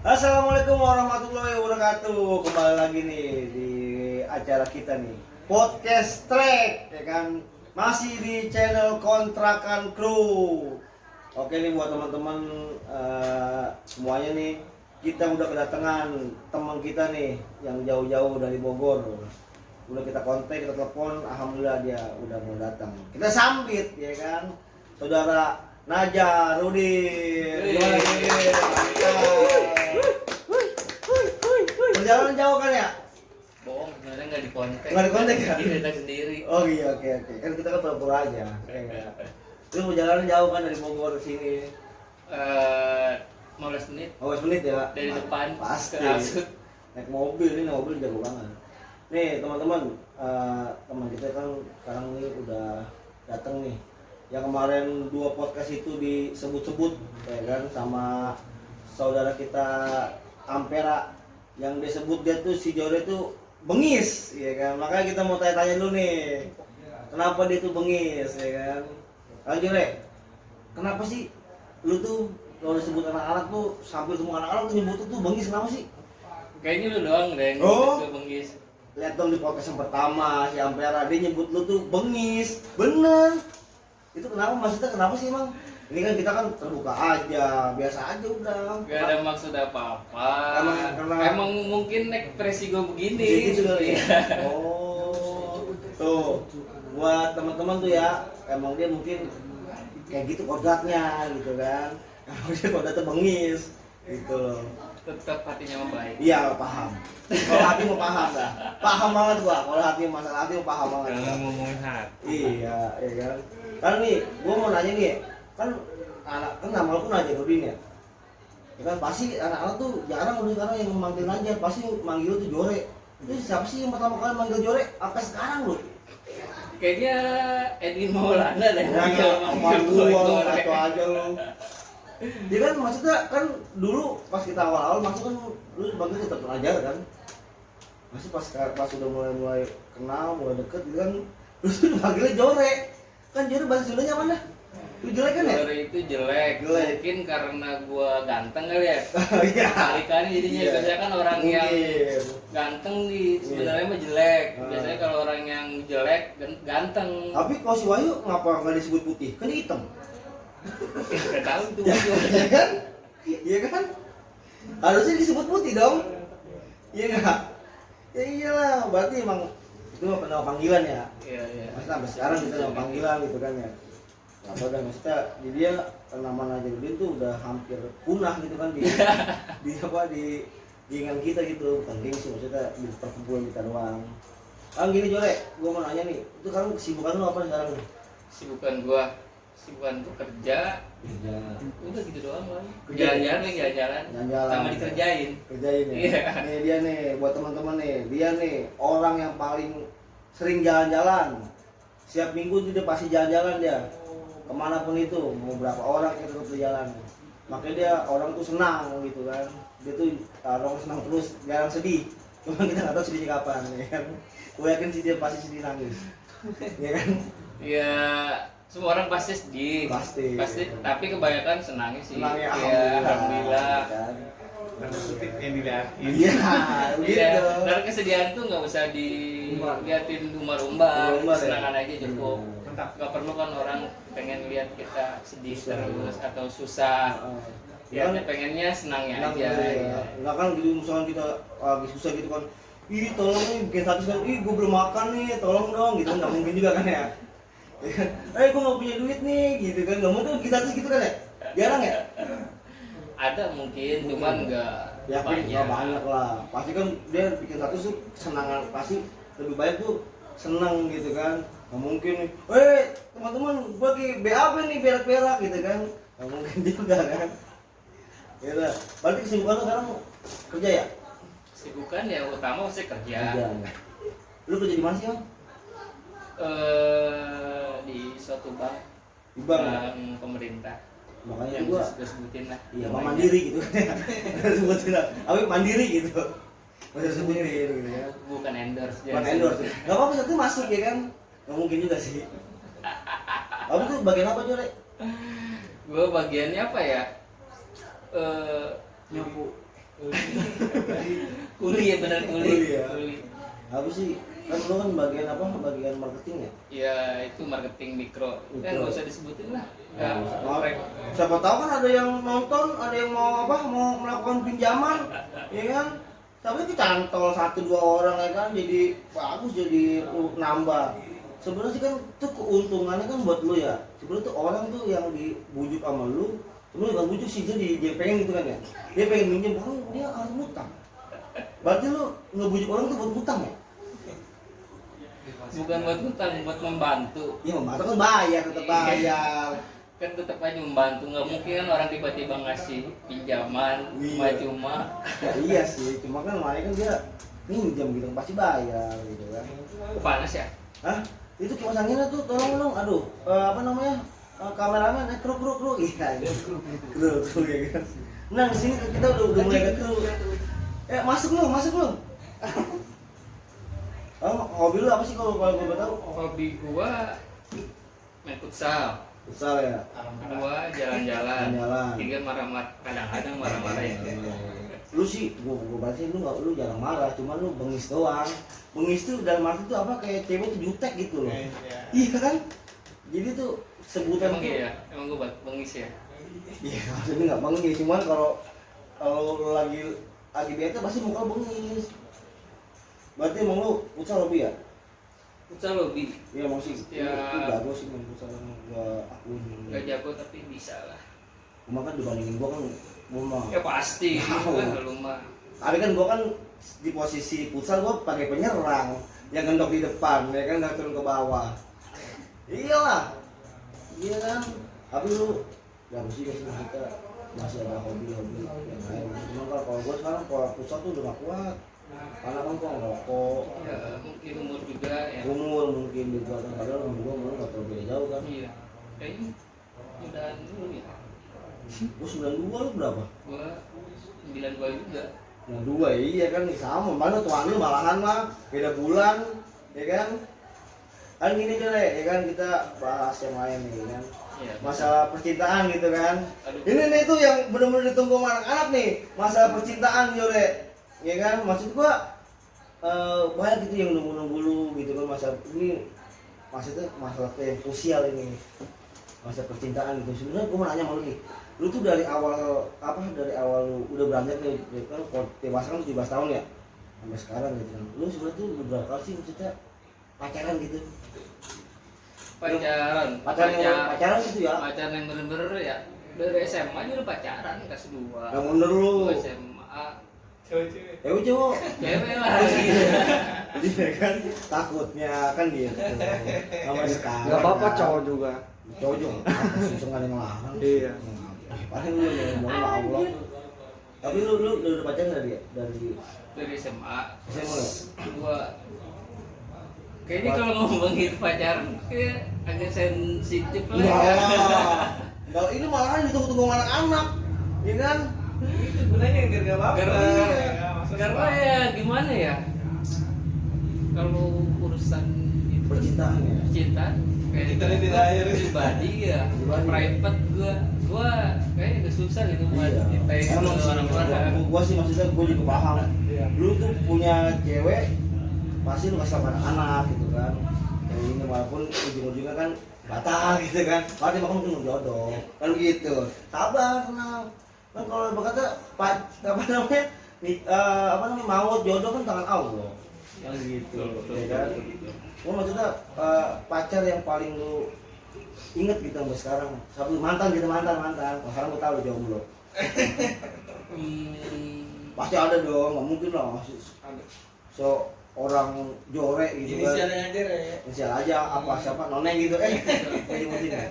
Assalamualaikum warahmatullahi wabarakatuh. Kembali lagi nih di acara kita nih, Podcast Track, ya kan? Masih di channel Kontrakan Kru. Oke nih buat teman-teman semuanya nih, kita udah kedatangan teman kita nih yang jauh-jauh dari Bogor. Udah kita kontak, kita telepon, alhamdulillah dia udah mau datang. Kita sambit, ya kan? Saudara Naja Rudin. Gimana Rudin? Perjalanan jauh kan ya? Bohong, sebenarnya nggak dikontak. Nggak dikontak ya? Dia datang sendiri. Oh iya, oke. Kan kita kan pura-pura aja. Itu perjalanan jauh kan dari Bogor ke sini? 15 menit 15 menit ya? dari depan Pasti. ke Asut. Naik mobil, ini mobil jauh banget. Nih teman-teman, teman kita kan sekarang ini udah datang nih. Yang kemarin 2 podcast itu disebut-sebut, ya kan, sama saudara kita Ampera, yang disebut dia tuh si Jore tuh bengis, ya kan. Makanya kita mau tanya-tanya dulu nih, kenapa dia tuh bengis, ya kan. Jore, kenapa sih lu tuh kalau disebut anak-anak tuh, sampai semua anak-anak tuh nyebut tuh bengis, kenapa sih? Kayaknya lu doang deh yang Oh. nyebut bengis. Lihat dong di podcast yang pertama, si Ampera dia nyebut lu tuh bengis, bener. Itu kenapa, maksudnya kenapa sih emang? Ini kan kita kan terbuka aja, biasa aja udah. Gak ada maksud apa-apa. Karena- Emang mungkin ekspresi gue begini. Gitu kali ya. Iya. Oh, tuh buat teman-teman tuh ya, emang dia mungkin kayak gitu kodratnya gitu kan. Emang dia kodratnya bengis gitu loh. Tetap hatinya membaik. Iya paham. Kalau hati mau paham dah. Paham banget gua. Kalau hati masalah hati mau paham banget. Jangan ngomongin hati. Iya, iya kan. Kan nih, gua mau nanya nih, kan anak kan nama lu kan Naja Rudin ya. Ya kan pasti anak-anak tuh jarang udah sekarang yang memanggil Naja, pasti manggil lu tuh Jore. Itu siapa sih yang pertama kali manggil Jore? Apa sekarang lu? Kayaknya Edwin Maulana deh. Ya, manggil gua Jore. atau aja lu. Dia kan maksudnya kan dulu pas kita awal-awal masuk kan lu sebagai tetap pelajar kan. Masih pas udah mulai kenal, mulai deket gitu kan, terus panggilnya Jore. Kan Jore bahasa Sundanya mana? Lu jelek kan ya? Jore itu jelek. Jelek. Mungkin karena gua ganteng kali ya. Iya. Kali-kali jadinya Iya. biasanya kan orang yang Mungkin. ganteng sebenarnya mah jelek. Ah. Biasanya kalau orang yang jelek ganteng. Tapi kalau si Wahyu ngapa nggak disebut putih? Kan dia hitam. Gak tahu tuh. Iya kan? Iya kan? Harusnya disebut putih dong. Iya nggak? Ya iyalah, berarti emang itu mah nama panggilan ya. Iya, iya. Maksudnya sampai sekarang kita nama panggilan gitu kan ya. Apa udah maksudnya di dia nama Naja Rudin tuh udah hampir punah gitu kan di ingan kita gitu, bukan gengsi maksudnya di perkumpulan kita doang. Gini Jore, gua mau nanya nih, itu sekarang kesibukan lu apa sekarang nih? Sibukan tuh kerja. Kerja. Udah gitu doang lah. Kerja. Jalan-jalan. Jalan-jalan. Sama dikerjain. Kerjain ya. Iya. Nih dia nih buat teman-teman nih, dia nih orang yang paling sering jalan-jalan. Setiap minggu dia pasti jalan-jalan dia. Kemanapun itu, mau berapa orang kita tetap jalan. Makanya dia orang tuh senang gitu kan. Dia tuh orang senang terus, jarang sedih. Cuma kita nggak tahu sedihnya kapan, ya kan. Gue yakin sih dia pasti sedih nangis, ya kan. Ya semua orang pasti sedih. Pasti. Tapi kebanyakan senangnya sih. Senang ya, Iya, alhamdulillah. kan. Tanda kutip yang dilihatin. Iya, Iya, gitu. dan kesedihan tuh nggak usah diliatin umbar-umbar, Umbar-umbar ya? senangan aja cukup. Mantap. Nggak perlu kan orang pengen lihat kita sedih terus atau susah. Ya, Kan pengennya senangnya senang aja. gitu ya. Ya. Nggak kan gitu misalnya kita lagi susah gitu kan, ih tolong nih bikin status kan, ih gue belum makan nih, tolong dong gitu, nggak mungkin juga kan ya. Ya kan? Gue nggak punya duit nih gitu kan, nggak mungkin bikin status gitu kan ya, jarang ya. Ada mungkin, cuman nggak Ya nggak banyak lah, pasti kan dia bikin status tuh senangan, pasti lebih banyak tuh senang gitu kan. Nggak mungkin nih, teman-teman gue lagi BAB nih berak-berak gitu kan, nggak mungkin juga kan. Ya udah, berarti kesibukan lu sekarang kerja ya? Sibukan ya utama pasti kerja. Kerja. Lu kerja di mana sih, Bang? Di suatu bank, Di bank ya? pemerintah. Makanya Yang gua sudah sebutin lah. iya namanya. mandiri gitu kan ya. Sebutin lah. Tapi mandiri gitu. Masih sebutin gitu ya. Bukan endorse. Bukan jangan endorse. sebut. Enggak apa-apa itu masuk ya kan? Nggak mungkin juga sih. Kamu tuh bagian apa, Jore? Gue bagiannya apa ya? Nyapu. Kuli ya, benar kuli. Kuli ya. Kuli. Apa sih? Kan lu kan bagian apa? Bagian marketing ya? Ya itu marketing mikro. Kan nggak usah disebutin lah. Ya, Oh, korek. siapa tahu kan ada yang nonton, ada yang mau apa? Mau melakukan pinjaman, ya kan? Tapi kecantol 1-2 orang ya kan, jadi bagus, jadi nambah. Sebenarnya sih kan itu keuntungannya kan buat lu ya. Sebenarnya tuh orang tuh yang dibujuk sama lu, sebenarnya nggak bujuk sih, dia pengen gitu kan ya. Dia pengen minjem, oh dia harus ngutang. Berarti lu ngebujuk orang tuh buat ngutang ya? Bukan buat ngutang, buat membantu. Ya membantu kan bayar, tetap bayar. Kan tetap aja membantu, nggak mungkin kan orang tiba-tiba ngasih pinjaman Iya. cuma Ya iya sih, cuma kan makanya kan dia minjem gitu, pasti bayar gitu kan. panas ya. Hah? Itu kipas anginnya tuh tolong dong, aduh, apa namanya? Kameramen, kru, iya, kru ya kan. Nah di sini kita udah mulai ke kru. Masuk lu. Oh, hobi lu apa sih kalau gue tahu? Hobi gua main futsal, Futsal ya. kedua jalan-jalan, Jalan-jalan. tiga marah-marah, kadang-kadang marah-marah ya. Lu sih, gua baca lu jarang marah, cuma lu bengis doang. Bengis tuh dalam arti tuh apa, kayak cewek tuh jutek gitu loh. Iya kan? Jadi tuh sebutan Emang tuh, iya ya, emang gua bengis ya. iya maksudnya nggak bengis, cuman kalau lu lagi bete pasti muka lu bengis. Berarti emang lu futsal hobi ya? Futsal hobi, Iya masih. Ya. Lu jago sih main futsal, gua akuin. nggak jago tapi bisa lah. Cuma kan dibandingin gua kan gua mah. Ya pasti, Tahu. lu mah. Tapi kan gua kan di posisi futsal gua pakai penyerang yang gendok di depan, ya kan nggak turun ke bawah. Iyalah, iya kan. Tapi lu ya mesti kita masih ada hobi-hobi yang lain. Cuma kalau gua sekarang kalau futsal tuh udah gak kuat. Karena kan gua ngerokok, Ya mungkin umur juga ya. umur mungkin juga kan, padahal umur nggak terlalu beda jauh kan. Iya, kayaknya mudahan dulu ya. Gua 92, lu berapa? Gua 92 juga. 92, iya kan sama. Mana tuan lu malahan mah beda bulan, ya kan? Kan gini aja deh, ya kan kita bahas yang lain nih kan. Iya. Masalah percintaan gitu kan. Aduh. Ini nih tuh yang bener-bener ditunggu sama anak-anak nih, masalah percintaan Jore. Ya kan, maksud gua banyak gitu yang nunggu-nunggu lu gitu kan, masalah ini maksudnya masalah yang krusial ini. Masa percintaan gitu. Sebenarnya gua mau nanya sama lu nih. Lu tuh dari awal lu udah beranjak nih, kan kalau dewasa kan 17 tahun ya. Sampai sekarang gitu kan. Lu sebenarnya tuh berapa kali sih maksudnya pacaran gitu? Pacaran gitu ya. Pacaran yang bener-bener ya. Dari SMA aja udah pacaran kelas 2. Yang bener lu. SMA Cewek-cewek. Cowok. cewek lagi. Iya kan, takutnya kan gitu. Sampai sekarang. Gak apa-apa kan. cowok juga. Cowok juga. Apa sih nggak ada yang larang? Iya. Paling lu yang mau sama Allah. Tapi lu udah pacaran dari SMA SMA ya? gua kayaknya kalau ngomongin pacaran kayak agak sensitif lah ya. Enggak, ini malahan ditunggu-tunggu sama anak-anak. Iya kan? Itu gunanya biar gak apa-apa. Karena ya gimana ya, kalau urusan itu Percintaan ya. cinta kayak Kita ini tidak air. pribadi ya, Pribadi. private gua kayaknya agak susah gitu buat Iya. ceritain ke Emang sih, orang-orang. gua sih maksudnya gua juga paham. Iya. Lu tuh punya cewek, pasti lu kasih sama anak-anak gitu kan. Kayak ini walaupun ujung-ujungnya kan batal gitu kan. Pasti bakal mungkin jodoh. Kan gitu. Sabar, tenang. Kan kalau berkata apa namanya? Maut jodoh kan tangan Allah. Yang gitu, ya kan? Gua maksudnya pacar yang paling lu inget gitu sampai sekarang. Satu mantan. Kalau sekarang gua tahu jomblo. Pasti ada dong, nggak mungkin lah masih so orang Jore gitu kan. Inisialnya aja ya. Inisial aja apa siapa noneng gitu kayak nyebutin ya.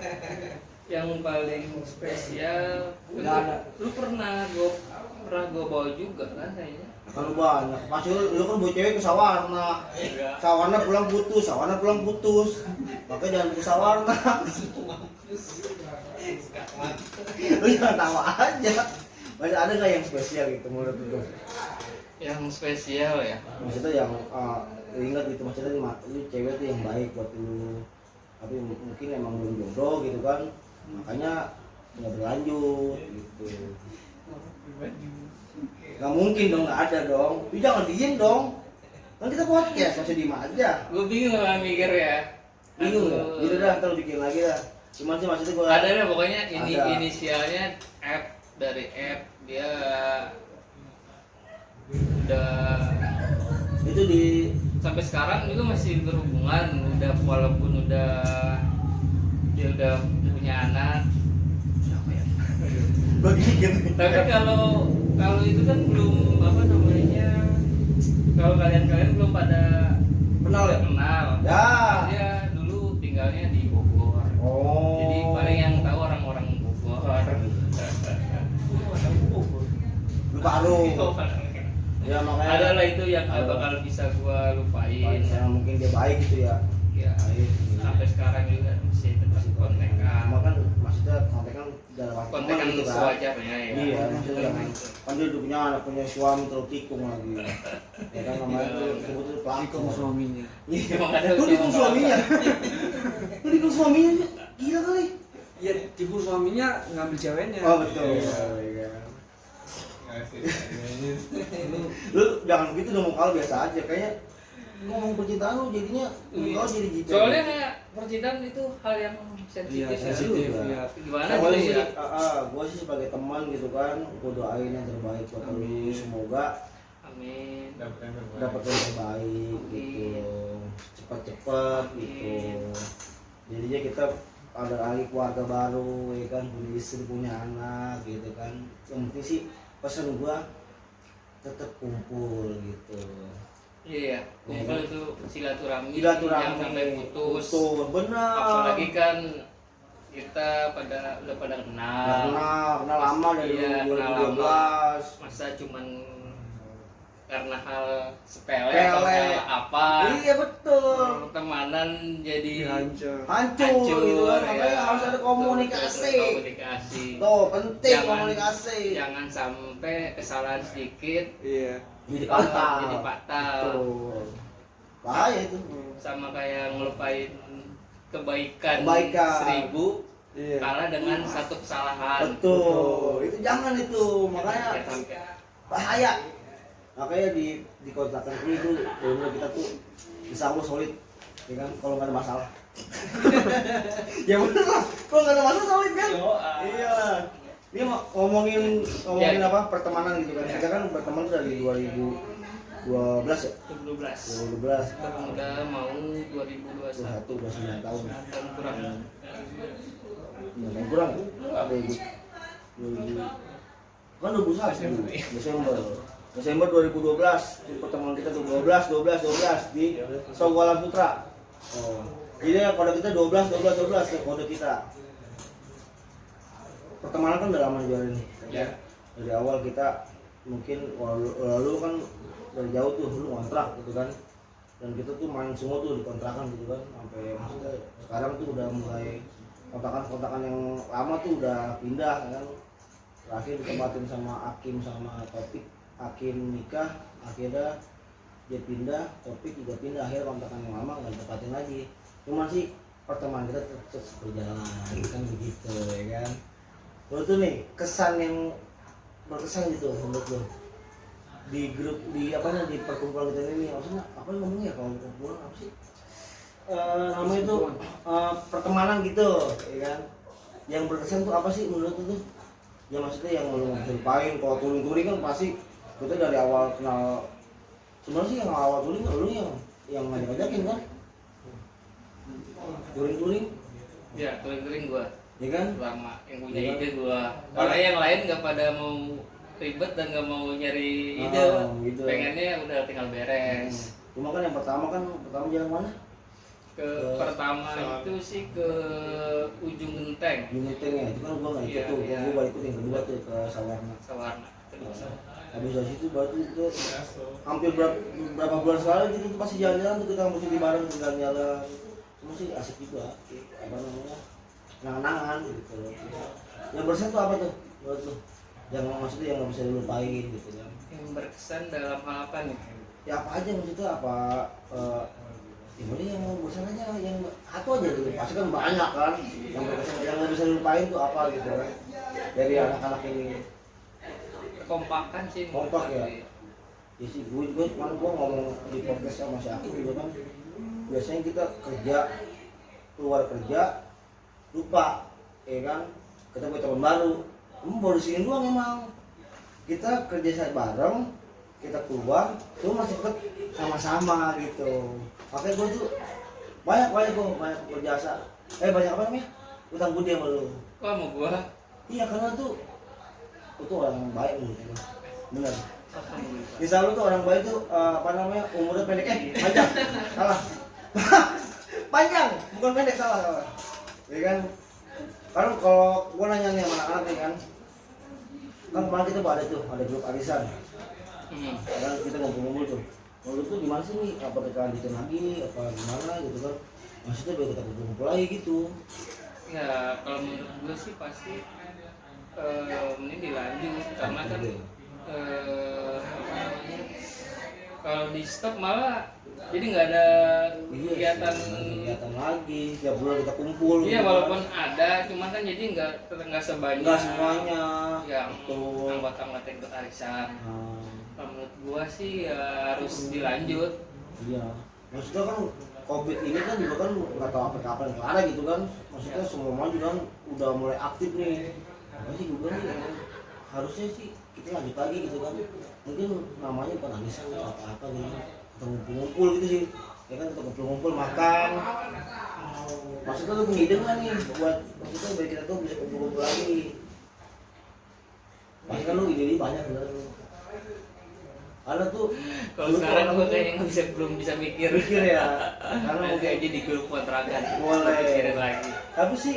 Yang paling spesial Nggak ada. lu pernah gua bawa juga kan kayaknya. Kan banyak. Pasti lu kan bawa cewek ke Sawarna. Sawarna pulang putus. Makanya jangan ke Sawarna. Lu jangan tawa aja. Masih ada nggak yang spesial gitu menurut lu? Yang spesial ya, Maksudnya yang ingat gitu, maksudnya lu cewek tuh yang baik buat lu. Tapi mungkin emang belum jodoh gitu kan. Makanya nggak berlanjut gitu. Nggak mungkin dong, nggak ada dong. Lu jangan diem dong. Kan kita podcast, masih diem aja. Gue bingung lah mikir ya. Bingung ya? Aduh. Jadi dah, ntar lu bikin lagi dah. Cuman sih maksudnya gua Ada deh pokoknya Ada. inisialnya F, dari F dia udah itu di sampai sekarang juga masih berhubungan, udah walaupun dia udah punya anak. siapa ya? Begini. Tapi kalau itu kan belum apa namanya, kalau kalian belum pada Kenal ya? kenal. Ya. Dia dulu tinggalnya di Bogor. Oh. Jadi paling yang tahu orang-orang Bogor. Lu baru. Ya makanya Ada lah itu yang gak bakal bisa gua lupain. Karena mungkin dia baik gitu ya. Ya, Baik. sampai sekarang juga masih tetap Cuma kontekan. kan maksudnya kontekan dalam arti Kontekan teman gitu kan. sewajarnya ya. Iya, maksudnya Teman itu. kan dia udah punya anak, punya suami terus tikung lagi. Ya kan namanya itu sebetulnya pelaku. Tikung suaminya. Iya. Emang ada Lu tikung suaminya. Lu tikung suaminya. Gila kali. Iya, tipu suaminya ngambil ceweknya. Oh betul. Iya. Lu jangan begitu dong, kalau biasa aja kayaknya ngomong percintaan lu jadinya kalau jadi gitu. Soalnya kayak percintaan itu hal yang Iya, sensitif ya. sensitif juga. ya. Gimana Nah, gitu ya? gua sih sebagai teman gitu kan, gua doain yang terbaik buat lu, semoga Amin. dapat yang terbaik gitu, cepat-cepat gitu. Jadinya kita ada lagi keluarga baru, ya kan, punya istri, punya anak gitu kan. Yang penting sih pesan gua tetap kumpul gitu. Iya, kumpul itu silaturahmi yang sampai putus. Benar. Apalagi kan kita udah pada kenal. Kenal lama dari Iya, kenal 2012. Masa cuman karena hal sepele Sepele. atau hal apa Iya betul. pertemanan jadi Hancur. Hancur gitu kan, ya. makanya harus ada komunikasi. Komunikasi. Tuh penting Jangan- komunikasi. Jangan sampai kesalahan sedikit Iya. Jadi patah. jadi patah. Betul. Bahaya itu. Sama kayak ngelupain kebaikan, Kebaikan. 1000 Iya. kalah dengan satu kesalahan. Betul. Itu jangan itu, makanya Jangan sampai. bahaya. Makanya di kontrakan itu benar kita tuh bisa Allah solid, ya kan, kalau nggak ada masalah. Ya bener lah, kalau nggak ada masalah solid kan. Iya. Ini ngomongin Ya. apa pertemanan gitu kan. Kita kan berteman tuh dari 2012 ya. 2012. 2012. Sekarang udah mau 2021 21 udah 9 tahun. tahun kurang. Yang kurang ada ibu. 2000 kan 21 Desember 2012 itu pertemuan kita tuh 12 di Songgolan Putra. Oh. Jadi kode kita 12 kode kita. Pertemanan kan udah lama jual ini. Ya. Dari awal kita mungkin lalu kan dari jauh tuh dulu kontrak gitu kan. Dan kita tuh main semua tuh di kontrakan gitu kan, sampai maksudnya sekarang tuh udah mulai kontrakan yang lama tuh udah pindah kan. Terakhir ditempatin sama Hakim sama Topik. Hakim nikah, akhirnya dia pindah, Topik juga pindah, akhirnya kontrakan yang lama nggak ditempatin lagi. Cuma sih pertemanan kita terus berjalan kan begitu ya kan. Lo tuh nih kesan yang berkesan gitu menurut lo di grup di apa nih di perkumpulan kita ini, maksudnya apa yang ngomongnya kalau perkumpulan apa sih? Namanya itu pertemanan gitu ya kan. Yang berkesan tuh apa sih menurut lo tuh? Ya maksudnya yang lo nggak bisa lupain. Kalau touring kan pasti kita dari awal kenal, sebenarnya sih yang awal touring lu yang ngajak-ngajakin kan. Touring Ya, touring gua ya kan. lama yang punya Iya. ide gua. Karena yang lain nggak pada mau ribet dan nggak mau nyari ide. Gitu. Pengennya udah tinggal beres. Cuma kan yang pertama jalan mana? Pertama itu sih ke ujung genteng Di Ngeteng ya, itu kan gua nggak ikut Iya, tuh, iya. gua balik ikut yang kedua tuh ke Sawarna. Sawarna. Habis dari situ baru itu hampir berapa bulan sekali gitu pasti jalan-jalan tuh, kita mesti di bareng jalan-jalan. Cuma sih asik juga, apa namanya, kenang-kenangan gitu. Yang berkesan tuh apa tuh menurut lu? Yang maksudnya yang nggak bisa dilupain gitu kan? Yang berkesan dalam hal apa nih? Ya apa aja maksudnya, apa gimana yang mau berkesan aja, yang satu aja gitu. Pasti kan banyak kan yang berkesan, yang nggak bisa dilupain tuh apa gitu kan dari anak-anak ini. kekompakan sih. Kompak ya? menurut Ya sih, gue kemarin gue ngomong di podcast sama si Aku juga kan, biasanya kita kerja, keluar kerja, lupa, ya kan, ketemu teman baru, baru sini doang emang, kita kerja bareng, kita keluar, itu masih tetap sama-sama gitu, makanya gue tuh banyak berjasa, banyak apa namanya, utang budi sama lu, Kok sama gua? iya karena tuh orang yang baik menurut gue, bener. Alhamdulillah. Misal lu tuh orang baik tuh apa namanya umurnya pendek panjang salah panjang bukan pendek salah ya kan karena kalau gua nanya nih sama anak-anak nih kan kemarin kita ada grup arisan kan kita ngumpul tuh menurut tuh gimana sih nih apa kita lanjutin lagi apa gimana gitu kan maksudnya biar kita kumpul lagi gitu Ya kalau menurut gua sih pasti mending dilanjut karena kan apa namanya, kalau di stop malah jadi nggak ada kegiatan. kegiatan lagi tiap bulan kita kumpul Iya gitu walaupun kan. ada cuman kan jadi nggak sebanyak Nggak semuanya yang betul. anggota-anggota ikut arisan. Nah, Kalau menurut gua sih ya harus dilanjut. iya maksudnya kan COVID ini kan juga kan nggak tahu apa kapan kelar gitu kan maksudnya semua juga kan udah mulai aktif nih makanya sih juga nih harusnya sih kita lanjut lagi gitu kan mungkin namanya bukan arisan atau apa gitu atau ngumpul-ngumpul gitu sih ya kan kita ngumpul-ngumpul makan maksudnya lu punya ide nggak nih buat maksudnya biar kita tuh bisa kumpul-kumpul lagi pasti kan lu ide banyak sebenarnya lu ada tuh Kalau lu tuh sekarang orang gua tuh kayaknya belum bisa mikir. mikir ya karena Nanti mungkin aja di grup kontrakan. Boleh. Pikirin lagi. tapi sih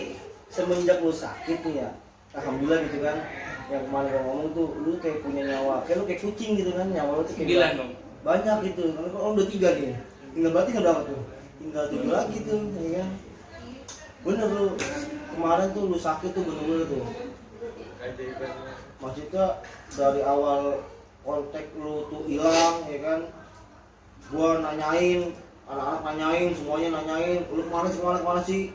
semenjak lu sakit nih ya alhamdulillah gitu kan yang kemarin gua ngomong tuh lu kayak punya nyawa kayak lu kayak kucing gitu kan nyawa lu tuh kayak 9 dong. banyak gitu karena kalau udah 3 nih tinggal berarti nggak berapa tuh tinggal 7 lagi tuh ya kan bener lu kemarin tuh lu sakit tuh bener-bener tuh maksudnya dari awal kontak lu tuh hilang ya kan gua nanyain anak-anak nanyain semuanya nanyain lu kemana sih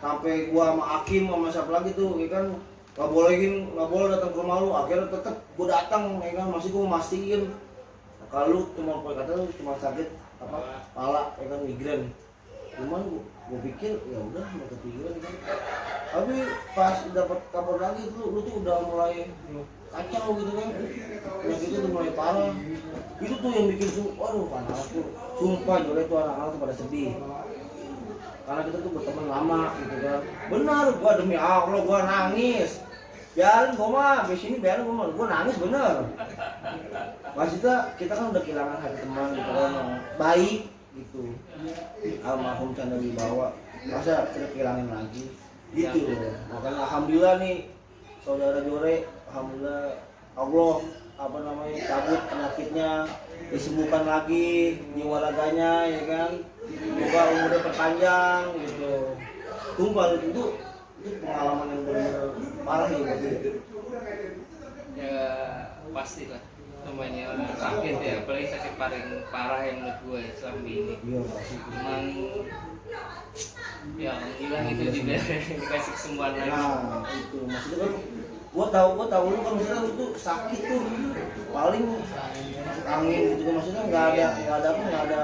sampai gua sama Hakim sama siapa lagi tuh ya kan nggak boleh datang ke rumah lu akhirnya tetep gua datang ya kan masih gua mastiin kalau lu cuma kata lu cuma sakit apa kepala ya kan migrain cuman gua pikir ya udah nggak kepikiran kan tapi pas dapat kabar lagi lu tuh udah mulai kacau gitu kan penyakit itu tuh mulai parah itu tuh yang bikin tuh waduh anak-anak tuh sumpah jore tuh anak-anak tuh pada sedih karena kita tuh berteman lama gitu kan benar gua demi Allah gua nangis biarin gua mah di sini biarin gua nangis bener maksudnya kita kan udah kehilangan hati teman gitu kan yang baik gitu almarhum Chandra Wibawa masa kita kehilangan lagi gitu makanya alhamdulillah nih saudara Jore alhamdulillah Allah apa namanya cabut penyakitnya disembuhkan lagi jiwa raganya ya kan juga umurnya perpanjang gitu tumpah itu pengalaman yang benar parah ya gitu Ya pasti lah namanya sakit ya apalagi sakit paling parah yang menurut gue ya selama ini. iya pasti Cuman ya alhamdulillah itu dikasih kesembuhan lagi. nah itu maksudnya kan gua tahu lu kan misalnya lu tuh sakit tuh paling angin gitu kan maksudnya nggak ada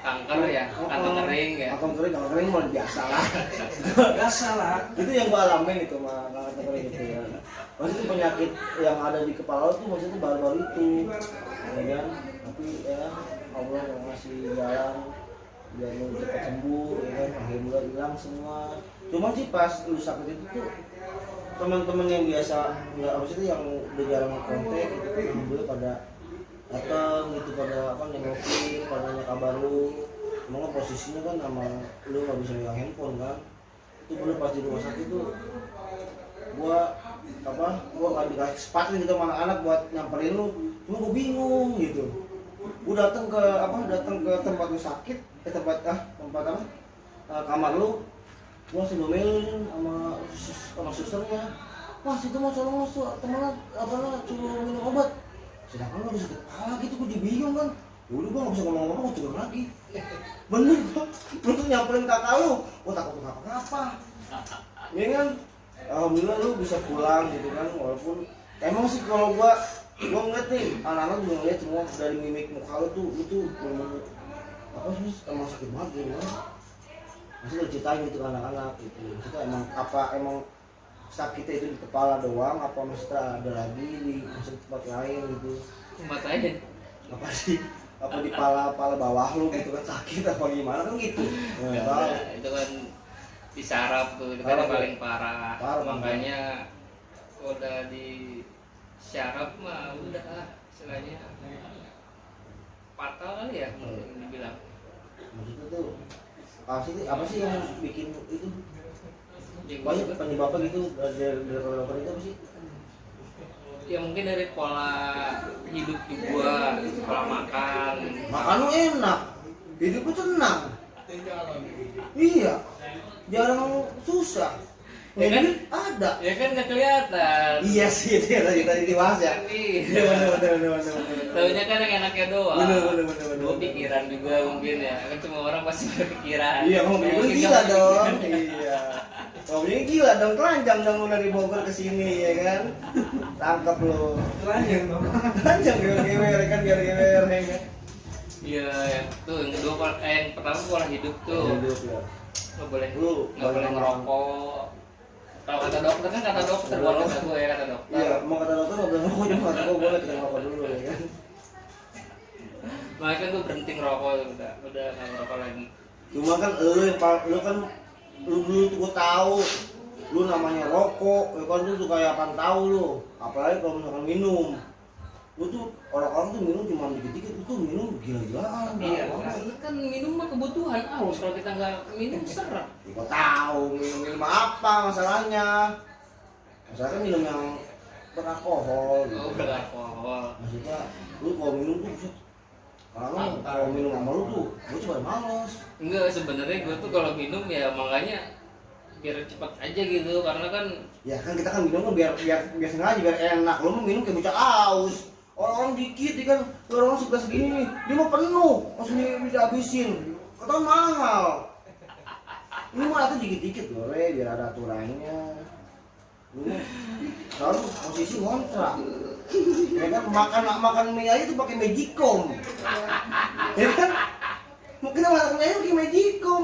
Kanker ya, kanker kering ya. kanker kering mah biasa lah Biasa lah. itu yang gua alamin itu mah kanker kering gitu ya maksudnya penyakit yang ada di kepala lu tuh maksudnya baru-baru itu ya kan tapi ya Allah yang ngasih jalan biar lu cepat sembuh ya kan alhamdulillah hilang semua cuma sih pas lu sakit itu tuh teman-teman yang biasa nggak maksudnya yang udah jarang kontak gitu kan alhamdulillah pada datang gitu pada apa nengokin pada nanya kabar lu emang posisinya kan sama lu nggak bisa megang handphone kan itu bener pas di rumah sakit tuh gua nggak dikasih kesempatan gitu sama anak-anak buat nyamperin lu cuma gua bingung gitu gua datang ke tempat lu sakit tempat apa kamar lu gua langsung domelin sama susternya mas itu mas tolong mas temen suruh minum obat sedangkan lu lagi sakit kepala gitu gua jadi bingung kan udah gua nggak bisa ngomong-ngomong gua curang lagi bener gua lu tuh nyamperin kakak lu gua takut kenapa ya kan alhamdulillah lu bisa pulang gitu kan walaupun emang sih kalau gua Gua ngeliat nih anak-anak juga ngeliat semua dari mimik muka lu tuh itu bener-bener apa sih emang sakit banget gimana? Maksudnya lu ceritain gitu ke anak-anak gitu. Maksudnya emang sakitnya itu di kepala doang apa maksudnya ada lagi di maksud tempat lain gitu? Tempat lain. Apa sih? Apa di pala bawah lu gitu kan sakit apa gimana kan gitu? Nggak ada, itu kan di saraf tuh, itu kan yang paling parah. Makanya udah di syaraf mah udah istilahnya fatal kali ya mungkin dibilang. Maksudnya tuh apa sih yang bikin itu? Ya, Banyak penyebabnya gitu dari dokter itu apa sih? Ya mungkin dari pola hidup juga, pola makan. Makan lu enak, hidup lu tenang. Iya, jarang susah. Ya kan? Ada. Ya kan nggak kelihatan. Iya sih itu yang tadi dibahas ya. Iya. Bener. Tahunya kan yang enaknya doang. Bener. Gua pikiran juga mungkin ya. Kan semua orang pasti berpikiran. Iya, ngomongnya Mungkin gila kamu dong. pikiran. Iya. Ngomongnya gila dong, telanjang dong lu dari Bogor ke sini ya kan. Tangkap lu. Telanjang dong. Telanjang gewer kan biar gewer ya kan. Iya, tuh yang kedua yang pertama pola hidup tuh. Hidup ya. Nggak boleh Lu nggak boleh ngerokok. Kalau kata dokter kan kata dokter, bukan kata gue ya kata dokter. Iya, mau kata dokter mau bilang rokok cuma kata gua boleh kita ngerokok dulu ya kan. Makanya kan gue berhenti ngerokok udah nggak ngerokok lagi. Cuma kan lu kan lu dulu tuh gua tahu lu namanya rokok, ya kan lu tuh kayak apaan tahu lu. Apalagi kalau misalkan minum. Lu tuh orang-orang tuh minum cuma dikit-dikit, lu tuh minum gila-gilaan. Iya, karena kan minum mah kebutuhan aus. Kalau kita nggak minum serak. Gua tahu minum apa masalahnya. Masalahnya minum yang beralkohol gitu. Oh, beralkohol. Maksudnya lu kalau minum tuh buset. Kalau kalau minum sama lu tuh, gua cuma males. Enggak, sebenarnya gue tuh kalau minum ya makanya biar cepat aja gitu, karena kan Ya kan kita kan minum kan biar sengaja biar enak. Lu mau minum kayak bocah aus. Orang dikit ya kan, orang segelas segini nih, dia mau penuh, langsung bisa habisin. Kata mahal. Ini mah tuh dikit-dikit boleh, biar ada aturannya. Lu lalu posisi ngontrak. Ya kan makan mie aja tuh pakai magicom. Ya kan? Mungkin makan mie aja pakai magicom.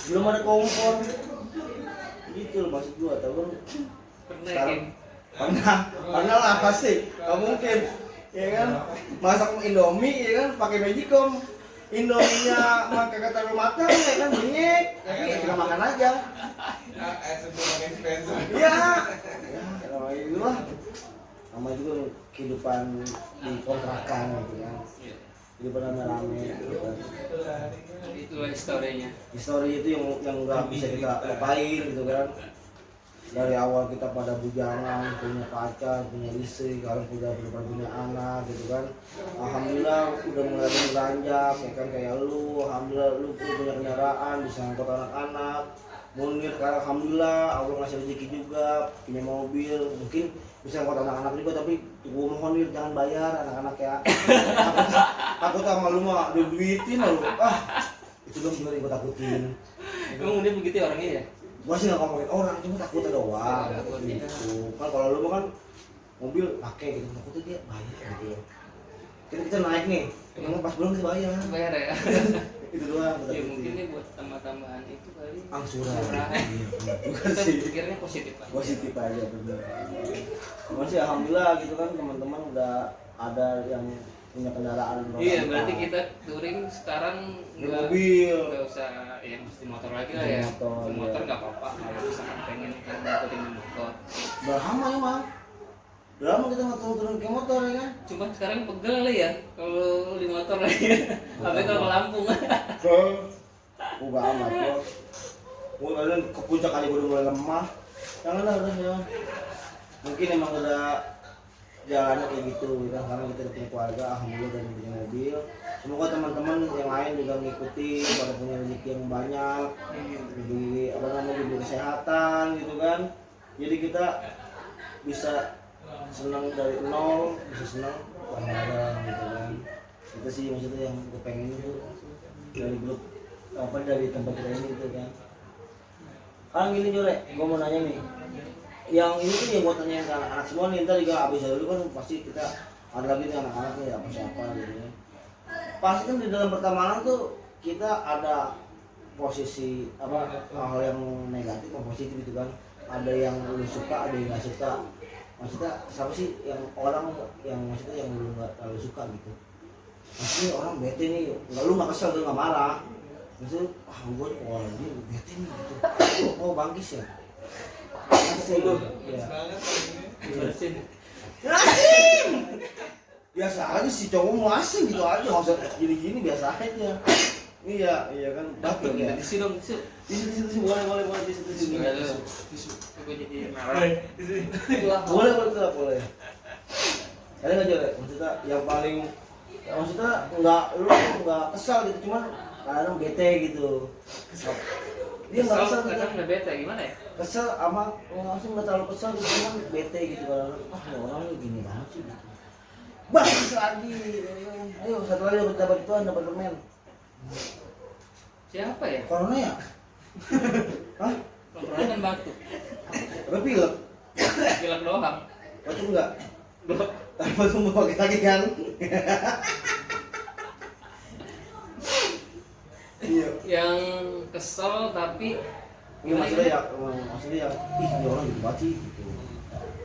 Belum ada kompor. Gitu loh maksud gua, tahu kan? pernah Sekarang kan pernah lah pasti, nggak mungkin, ya kan? Masak Indomie, ya kan? Pakai magicom, Indominya pakai kata matang, ya kan? Minyak, tapi ya kita makan aja. Iya, ya itulah. Sama juga kehidupan di kontrakan gitu kan. Kehidupan rame-rame gitu kan. itulah historinya. Histori itu yang nggak bisa kita lupain gitu kan. Dari awal kita pada bujangan, punya pacar, punya istri, sekarang punya anak gitu kan. Alhamdulillah udah mulai beranjak ya kan kayak lu, alhamdulillah lu punya kendaraan, bisa ngangkut anak-anak. Munir sekarang alhamdulillah Allah ngasih rezeki juga, punya mobil, mungkin bisa ngangkut anak-anak juga, tapi gua mohon Nir jangan bayar anak-anak ya. Takut sama lu mah duitin lu. Itu dong juga yang gua takutin. Emang dia begitu ya orangnya ya? Gua sih nggak ngomongin orang, cuma takutnya doang. Ya, takutnya. Gitu. Kan kalau lu kan mobil pakai gitu, takutnya dia bayar gitu. Kita naik nih, emang pas belum kita bayar. Bayar ya? Itu doang. Ya mungkin dia buat tambah-tambahan itu kali. Angsuran. Murah. Iya, bener juga Kita sih. pikirnya positif Pak. Positif aja bener. Masih alhamdulillah gitu kan teman-teman udah ada yang punya kendaraan. Iya, berarti kita touring sekarang Di mobil. nggak usah ya mesti motor lagi lah ya. Motor, Di motor iya. nggak apa-apa kalau misalkan pengen kan touring di motor. Udah lama emang. Udah lama kita nggak turun ke motor ya kan. Cuma sekarang pegel lah ya kalau di motor lah ya. Tapi kalau ke Lampung. Gak amat kok. Gua kadang ke puncak aja udah mulai lemah. Jangan lah udah jangan. Mungkin emang udah jalannya kayak gitu kan, karena kita udah punya keluarga, alhamdulillah dan punya mobil. Semoga teman-teman yang lain juga ngikuti pada punya rezeki yang banyak, di apa namanya diberi kesehatan gitu kan. Jadi kita bisa senang dari nol, bisa senang bareng-bareng gitu kan. Itu sih maksudnya yang gue pengen itu dari grup apa dari tempat kita ini gitu kan. Gini Jore, gue mau nanya nih, yang ini tuh yang buat tanya ke anak-anak semua nih, ntar juga abis dulu kan pasti kita ada lagi nih anak-anaknya apa siapa gitu ya. Pasti kan di dalam pertemanan tuh kita ada posisi apa hal yang negatif atau positif gitu kan, ada yang lu suka ada yang nggak suka. Maksudnya siapa sih yang orang yang maksudnya yang lu nggak terlalu suka gitu, maksudnya orang bete nih, nggak lu nggak kesel lu nggak marah, maksudnya gue orang dia bete nih gitu, oh bangkis ya asing ya Bersin. asing biasa aja sih cowok mau asing gitu aja, nggak usah gini-gini biasa aja. Iya kan batuk ya. Di sini dong, di sini. Di boleh di situ. Aku jadi marah. Boleh. Ada nggak Jole? Maksudnya yang paling, ya maksudnya lu nggak kesal gitu, cuman kadang bete gitu. Dia nggak kesal gitu. Kadang nggak bete gimana ya? Kesel sama langsung nggak terlalu kesal gitu, cuman bete gitu kadang. Ini orang lu gini banget sih gitu. Bagus lagi. Ayo satu lagi dapat ituan, dapat permen. Siapa ya? Corona ya? Hah? Corona kan batuk. Apa pilek? Pilek doang. Batuk enggak? Apa semua pakai lagi kan? Iya. Yang kesel tapi Iya maksudnya ya, ih ini orang gitu banget sih gitu.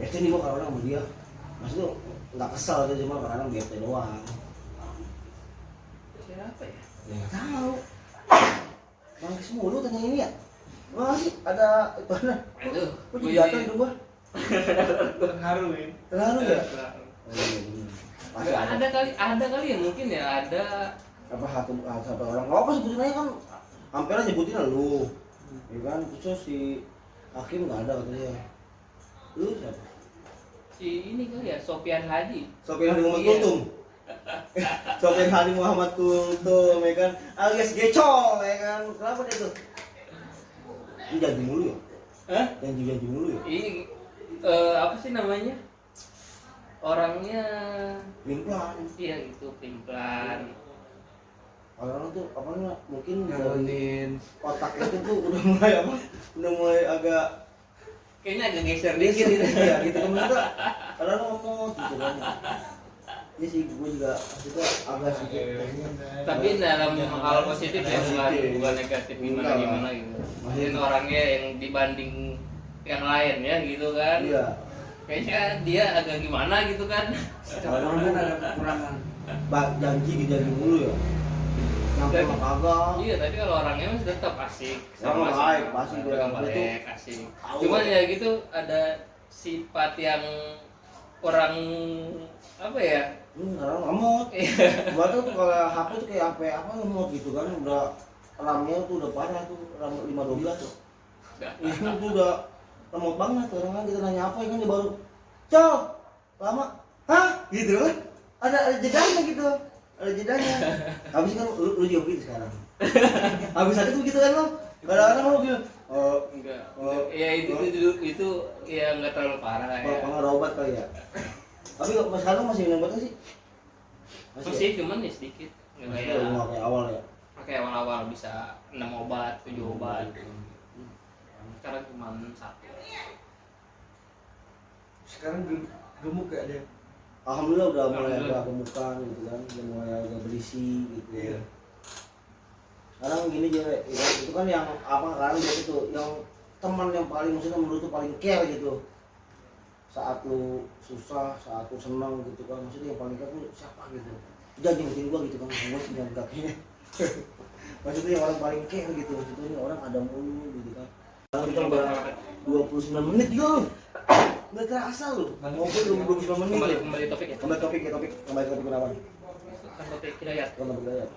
Biasanya nih gua kalau orang sama dia, maksudnya nggak kesal aja cuma kadang bete doang. siapa ya? Ya nggak tahu. Bang semua lu tanya ini ya? Wah sih ada mana? Aduh, Kok jadi jatuh itu gua? Terharu ya. Terharu ya? Oh iya benar. Pasti ada kali ya mungkin ya ada. Apa satu orang nggak apa sebutin aja kan, hampir aja nyebutin lu, ya kan, khusus si Hakim nggak ada katanya. Lu siapa? Si ini kali ya, Sofian Haji. Sofian Hadi Muhammad Iya. Kultum. Sofian Hadi Muhammad Kultum, ya kan, alias Gecol, ya kan, kenapa dia tuh? Ini janji mulu ya? Hah? Janji mulu ya? Ini apa sih namanya? Orangnya Limplan. iya gitu, pimplan. Orang tuh apa namanya? Mungkin dari Ngalonin. otak itu tuh udah mulai apa? Udah mulai agak Kayaknya agak geser dikit dikit gitu. ya gitu kan kita kadang ngomong gitu kan. Iya sih, gue juga maksudnya agak sedikit. Tapi dalam hal positif ya, Positif. bukan negatif gimana Enggak. gimana gitu. Maksudnya Maksudnya- orangnya yang dibanding yang lain ya gitu kan. Iya. Kayaknya dia agak gimana gitu kan. Setiap orang kan ada kekurangan. Janji mulu ya. Nyampe Tapi- mah kagak. Iya, tapi kalau orangnya masih tetap asik. Orang baik, pasti dia. orang Dia tuh baik, asik. tahu. Cuman ya gitu ada sifat yang orang apa ya? Sekarang lemot. Gua tuh kalau HP tuh kayak HP apa lemot gitu kan, udah RAM-nya tuh udah parah tuh, RAM 512. Itu tuh udah lemot banget. Orang kan kita nanya apa ya kan dia baru, "Col, lama." Hah? Gitu kan. Ada jedanya gitu. Ada jedanya. Habis kan lu juga gitu sekarang. Habis aja tuh gitu kan lo. Kadang-kadang lu bilang, Enggak. Oh. Ya itu ya enggak terlalu parah kalau ya. pengaruh obat kali ya. Tapi sekarang masih minum obat nggak sih? Masih cuman ya sedikit. Enggak Masih kayak udah kayak awal ya. pakai awal-awal bisa 6 obat, 7 obat. Sekarang cuma 1. Sekarang gemuk gak dia? Alhamdulillah udah mulai Alhamdulillah. agak gemukan gitu kan, udah mulai agak berisi gitu. Iya. Sekarang gini aja, ya, itu kan yang apa sekarang dia itu yang teman yang paling maksudnya menurut tuh paling care gitu. Saat lu susah, saat lu senang gitu kan, maksudnya yang paling care tuh siapa gitu. Jangan nyebutin gua gitu kan, gua sih jangan kakeknya. Maksudnya yang orang paling care gitu, maksudnya ini orang ada mulu gitu kan. Sekarang kita udah 29 menit gitu loh. Nggak terasa loh, ngobrol 29 menit loh. Kembali topik ya. Kembali topik kenapa? Kan topik hidayat. Kembali hidayat.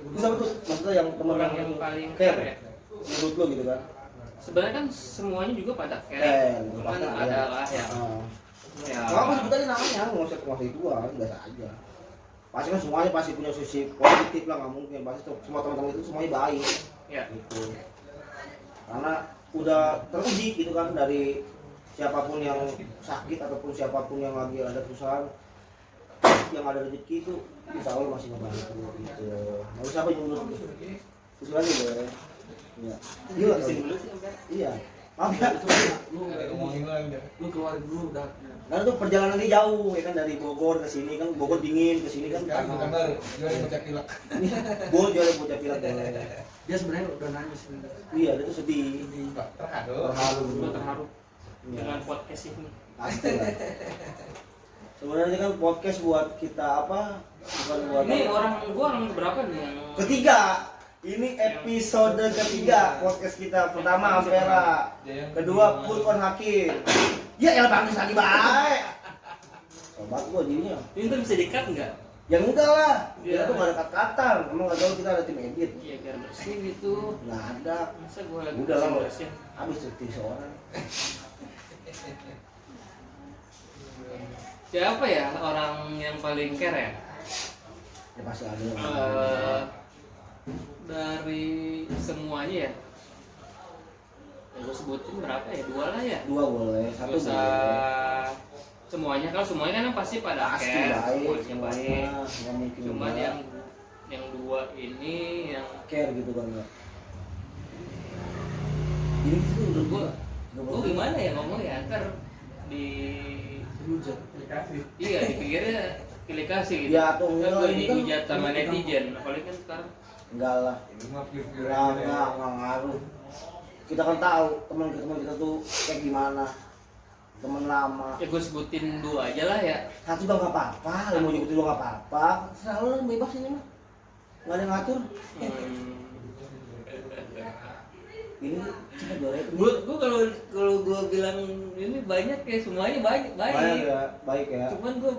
Bisa betul, maksudnya yang teman Orang yang paling care care ya. menurut lo gitu kan? Sebenarnya kan semuanya juga pada care. Care, Cuman pasti ada. ada lah yang ya. Nggak apa sebut aja namanya, nggak usah itu kan, biasa aja. Pasti kan semuanya pasti punya sisi positif lah, nggak mungkin pasti semua teman-teman itu semuanya baik. Ya. Gitu. Karena udah teruji gitu kan dari siapapun yang sakit ataupun siapapun yang lagi ada kesusahan, yang ada rezeki itu insya Allah masih ngebantu gitu. Nggak usah apa yang menurut itu lagi deh. Iya. Gila Di sini kan? dulu sih sampai. Iya. Maaf ya. Itu lu ngomongin lagi. Lu keluar dulu udah. Karena tuh perjalanannya jauh ya kan, dari Bogor ke sini kan, Bogor dingin ke sini kan Sekarang bukan panas. baru, jualin bocah pilek. Gua jualin bocah pilek ya. Dia sebenarnya udah nangis nih. Iya, dia tuh sedih. Terharu. Terharu Gue bener. terharu Iya. dengan podcast ini. Pasti lah. Sebenarnya kan podcast buat kita apa? Bukan buat Ini apa. orang berapa nih yang Ketiga. Ini episode ketiga podcast kita. Pertama Ampera, kedua Put on Hakim. Ya elah bagus lagi baik. Sobat gua jadinya. ini tuh bisa di-cut nggak? Ya enggak lah. Kita Iya. tuh enggak ada kata-kata. Emang enggak tahu kita ada tim edit. Iya biar bersih gitu. Enggak ada. Masa gue lagi Udah lah, bersin. habis cuti seorang. Siapa ya orang yang paling care ya? Ya pasti ada. Dari semuanya ya. Ya gue sebutin berapa ya? 2 lah ya. Dua boleh, Gak satu usah boleh. semuanya, kalau semuanya kan pasti pada Pasti care, baik, semuanya baik. nggak mungkin Cuman enggak. yang 2 ini yang care gitu kan ya. Ini tuh udah gue gua gimana ya ngomong ya, ntar di Hujat, dikasih. iya dipikirnya pilih kasih gitu. Ya, atau enggak, gue ini kan- dihujat sama ini kan- netizen, apalagi kan sekarang. enggak lah. Ini mah pure-pure Enggak ngaruh. Kita kan tahu teman kita tuh kayak gimana. Teman lama. Ya gue sebutin 2 aja lah ya. Satu juga nggak apa-apa, lu mau ikutin juga nggak apa-apa. Selalu bebas ini mah. Nggak ada yang ngatur. Ini kita boleh. Gue kalau gue bilang ini banyak ya, semuanya baik. Baik ya, baik ya. Cuman gue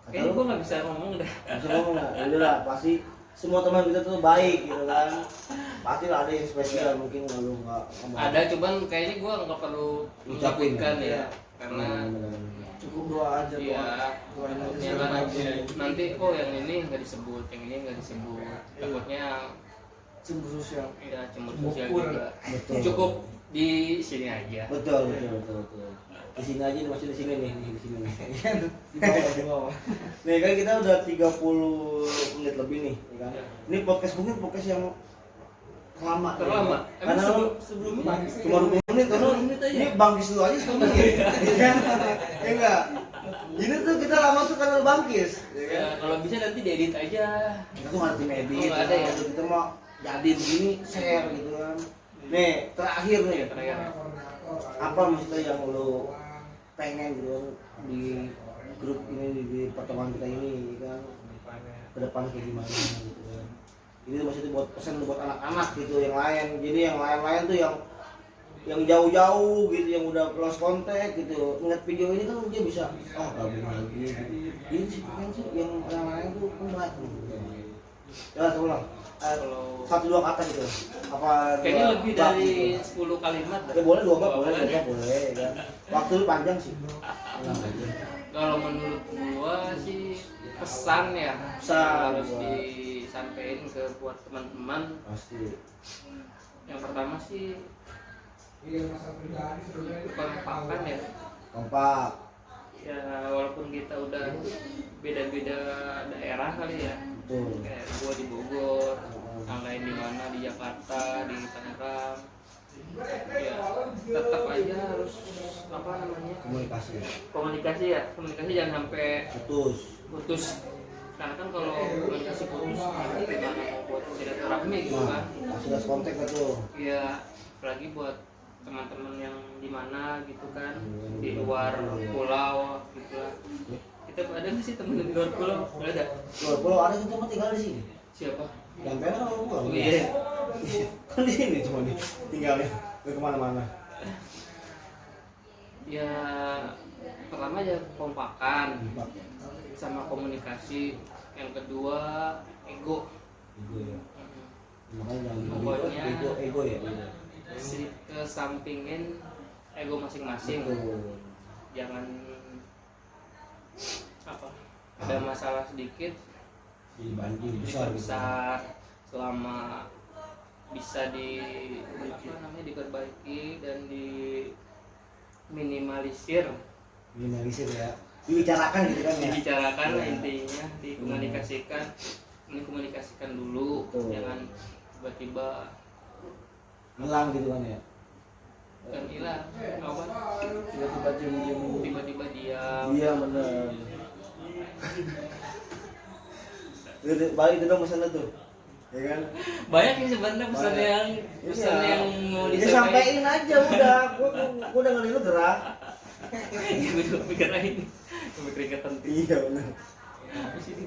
Kata kayaknya lu, gue nggak bisa ngomong dah. bisa ngomong nggak? Ya udah lah, pasti semua teman kita tuh baik gitu kan. Pasti lah ada yang spesial mungkin lu nggak ngomong. Ada, cuman kayaknya gue nggak perlu Ucapin mengucapkan ya. ya, karena Bener-bener. Cukup doa aja iya doain aja takutnya semoga kan baik. nanti yang ini nggak disebut, yang ini nggak disebut, takutnya Cemburu sosial. ya cemur Cemburu. sosial juga. Betul. Cukup di sini aja. Betul. Di sini aja, masih di sini nih, di sini nih. Di bawah. Nih kan kita udah 30 menit lebih nih, ya kan? Ini podcast mungkin podcast yang lama. Terlama. Ya. Emang Karena sebelumnya cuma 20 menit karena 20 menit aja. ini bangkis dulu aja sekarang ya. Ya enggak. Ini tuh kita lama tuh karena lu bangkis, ya kan? ya kalau bisa nanti diedit aja. Kita tuh nggak tim edit, Oh, nggak ada ya? Kita mau jadi begini share gitu kan. Nih, terakhir nih. Ya, terakhir. Apa maksudnya yang lu pengen gitu kan di grup ini di pertemuan kita ini kan ke depan kayak gimana gitu kan. Ini maksudnya buat pesan buat anak-anak gitu yang lain. Jadi yang lain-lain tuh yang jauh-jauh gitu, yang udah close contact gitu, ngeliat video ini kan dia bisa gabung lagi gitu. Ini sih kan sih yang lain tuh kan baik gitu. Ya tolong Kalau 1-2 kata gitu apa kayaknya dua lebih bab dari gitu. 10 kalimat dah. Ya boleh 2 bab, boleh Boleh. 2 bab boleh ya. Waktu lu panjang sih. Tenang aja. Kalau menurut gua sih pesan ya Pesan yang harus buat- disampaikan ke buat teman-teman. Pasti. Yang pertama sih kekompakan ya. Kompak. Ya walaupun kita udah beda-beda daerah kali ya. Betul. Kayak gua di Bogor, yang lain di mana di Jakarta, di Tangerang. Ya tetap aja harus apa namanya? Komunikasi. Komunikasi jangan sampai Putus. putus, karena kan kalau komunikasi putus nanti gimana mau buat silaturahmi gitu kan. Pasti harus kontak tuh. Ya apalagi buat teman-teman yang di mana gitu kan, di luar pulau gitu lah. Kita ada nggak sih teman di luar pulau? Nggak ada. Kalau ada yang cuma tinggal di sini. Siapa? Yang pengen orang pulang. Oh, iya. Kan di sini cuma nih tinggalnya. Nggak kemana-mana. Ya pertama aja kompakan sama komunikasi. Yang kedua ego. Ego ya. Makanya jangan Pokoknya- ego ya. Kesampingin ego masing-masing. Betul. Jangan apa ada masalah sedikit Jadi banjir besar. gitu. besar selama bisa apa namanya diperbaiki dan diminimalisir, Minimalisir ya. Dibicarakan gitu kan ya. dibicarakan Ya. intinya dikomunikasikan. Ini komunikasikan dulu, Betul. jangan tiba-tiba Hilang gitu kan ya. kan hilang apa Tiba-tiba jam-jam tiba-tiba diam. Iya bener. Balik itu dong pesannya tuh, ya kan? Banyak sih sebenarnya pesan Banyak. yang pesan Iya. yang mau Ya disampaikan. sampein aja udah, gua dengerin lu gerak. Gue juga pikirin gue keringetan. Iya bener. Apa sih ini?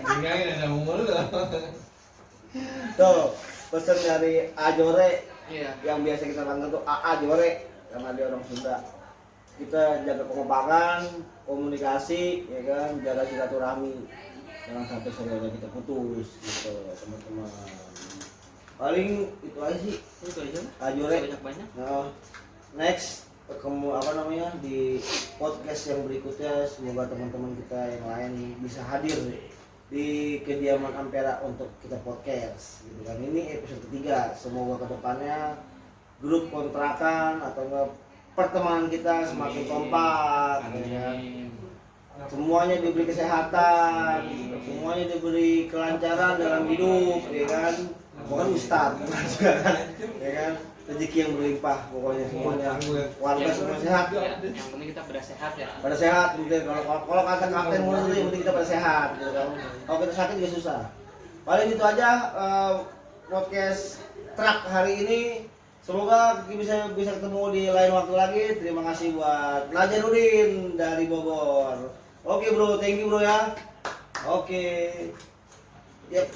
tinggalin ada mulu. Tuh pesan dari Ajore Iya. yang biasa kita panggil tuh AA Jore karena dia orang Sunda. Kita jaga kekompakan, komunikasi, ya kan, jaga silaturahmi, jangan sampai saudara kita putus, gitu teman-teman. Paling itu aja sih, Itu aja lah. Ajore. Banyak-banyak. Nah, next ketemu apa namanya di podcast yang berikutnya, semoga teman-teman kita yang lain bisa hadir di kediaman Ampera untuk kita podcast gitu kan. Ini episode ketiga, semoga kedepannya grup kontrakan atau enggak pertemanan kita semakin kompak, ya kan? Amin. Semuanya diberi kesehatan, semuanya diberi kelancaran dalam hidup, ya kan? Bukan ustaz, juga kan, ya kan? Rezeki yang berlimpah, pokoknya semuanya warga semua sehat. Ya, yang penting kita pada sehat ya. Pada sehat, gitu. Kalau kata kapten mulu yang penting kita pada sehat, gitu kan? Kalau kita sakit juga susah. Paling itu aja podcast truk hari ini. Semoga bisa ketemu di lain waktu lagi. Terima kasih buat Najarudin dari Bogor. Oke bro, thank you bro ya. Oke. Yep.